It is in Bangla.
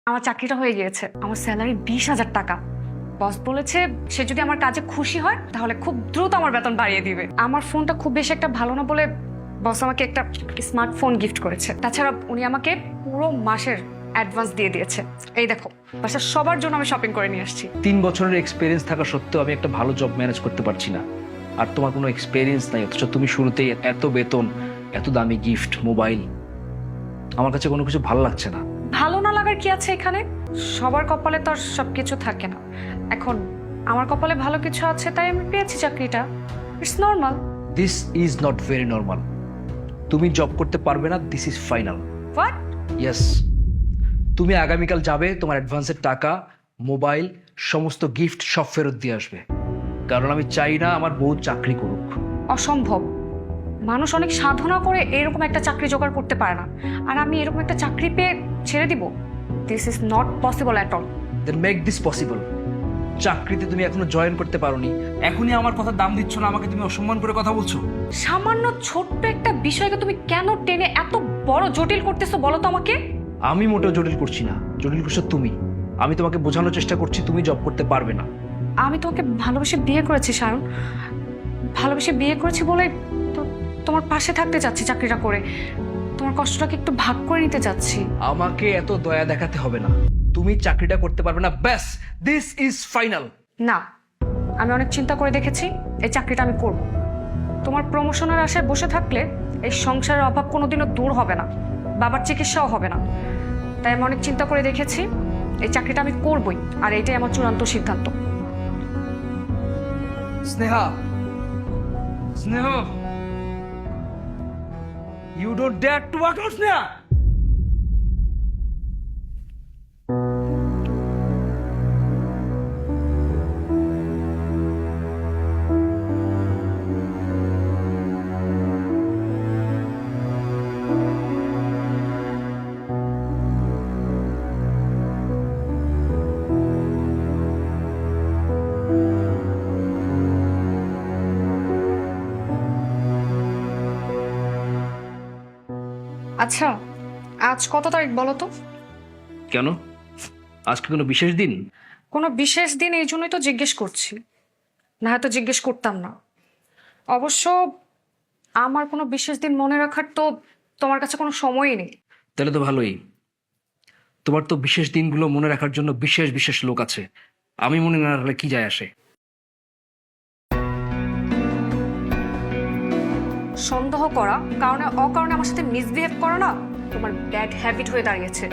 আমার চাকরিটা হয়ে গিয়েছে, আমার স্যালারি 20,000 টাকা। বস বলেছে সে যদি আমার কাজে খুশি হয় তাহলে খুব দ্রুত আমার বেতন বাড়িয়ে দিবে। আমার ফোনটা খুব বেশি একটা ভালো না বলে বস আমাকে একটা স্মার্টফোন গিফট করেছে। তাছাড়া উনি আমাকে পুরো মাসের অ্যাডভান্স দিয়ে দিয়েছে। এই দেখো, বাসার সবার জন্য আমি শপিং করে নিয়ে আসছি। 3 বছরের এক্সপিরিয়েন্স থাকা সত্ত্বেও আমি একটা ভালো জব ম্যানেজ করতে পারছি না, আর তোমার কোনো এক্সপিরিয়েন্স নাই, অথচ তুমি শুরুতেই এত বেতন, এত দামি গিফট, মোবাইল। আমার কাছে কোনো কিছু ভালো লাগছে না। ভালো না লাগার কি আছে এখানে? সবার কপালে তো আর সবকিছু থাকে না। এখন আমার কপালে ভালো কিছু আছে তাই আমি পেয়েছি চাকরিটা। It's normal. This is not very normal. তুমি জব করতে পারবে না, this is final. What? Yes, তুমি আগামীকাল যাবে, তোমার অ্যাডভান্সের টাকা, মোবাইল, সমস্ত গিফট সব ফেরত দিয়ে আসবে, কারণ আমি চাই না আমার বউ চাকরি করুক। অসম্ভব। মানুষ অনেক সাধনা করে এরকম একটা চাকরি জোগাড় করতে পারে না, আর আমি এরকম একটা চাকরি পেয়ে ছেড়ে দিব? This is not possible at all. Then make this possible. চাকরিতে তুমি এখনো জয়েন করতে পারোনি, এখনই আমার কথা দাম দিচ্ছ না, আমাকে তুমি অসম্মান করে কথা বলছো। সামান্য ছোট্ট একটা বিষয়কে তুমি কেন টেনে এত বড় জটিল করতেছো বলো তো আমাকে? আমি মোটেও জটিল করছি না, জটিল করছো তুমি। আমি তোমাকে বোঝানোর চেষ্টা করছি তুমি জব করতে পারবে না। আমি তোমাকে ভালোবেসে বিয়ে করেছি সায়ন, ভালোবেসে বিয়ে করেছি বলে তো তোমার পাশে থাকতে চাচ্ছি চাকরিটা করে, তোমার কষ্টটাকে একটু ভাগ করে নিতে চাচ্ছি। আমাকে এত দয়া দেখাতে হবে না, তুমি চাকরিটা করতে পারবে না, ব্যাস, দিস ইজ ফাইনাল। না, আমি অনেক চিন্তা করে দেখেছি, এই চাকরিটা আমি করব। তোমার প্রমোশনের আশায় বসে থাকলে এই সংসারের অভাব কোনোদিনও দূর হবে না, বাবার চিকিৎসাও হবে না। তাই আমি অনেক চিন্তা করে দেখেছি, এই চাকরিটা আমি করবই, আর এটাই আমার চূড়ান্ত সিদ্ধান্ত। Sneha, Sneha, you don't dare to walk out, Sneha. আচ্ছা, আজ কত তারিখ বলো তো? কেন, আজকে কোনো বিশেষ দিন? কোনো বিশেষ দিন এই জন্যই তো জিজ্ঞেস করছি, না হয়তো জিজ্ঞেস করতাম না। অবশ্য আমার কোনো বিশেষ দিন মনে রাখার তো তোমার কাছে কোনো সময়ই নেই। তাহলে তো ভালোই, তোমার তো বিশেষ দিনগুলো মনে রাখার জন্য বিশেষ বিশেষ লোক আছে, আমি মনে না রাখলে কি যায় আসে? সন্দেহ করা কারণে অকারণে আমার সাথে মিসবিহেভ করা না তোমার ব্যাড হ্যাবিট হয়ে দাঁড়িয়েছে।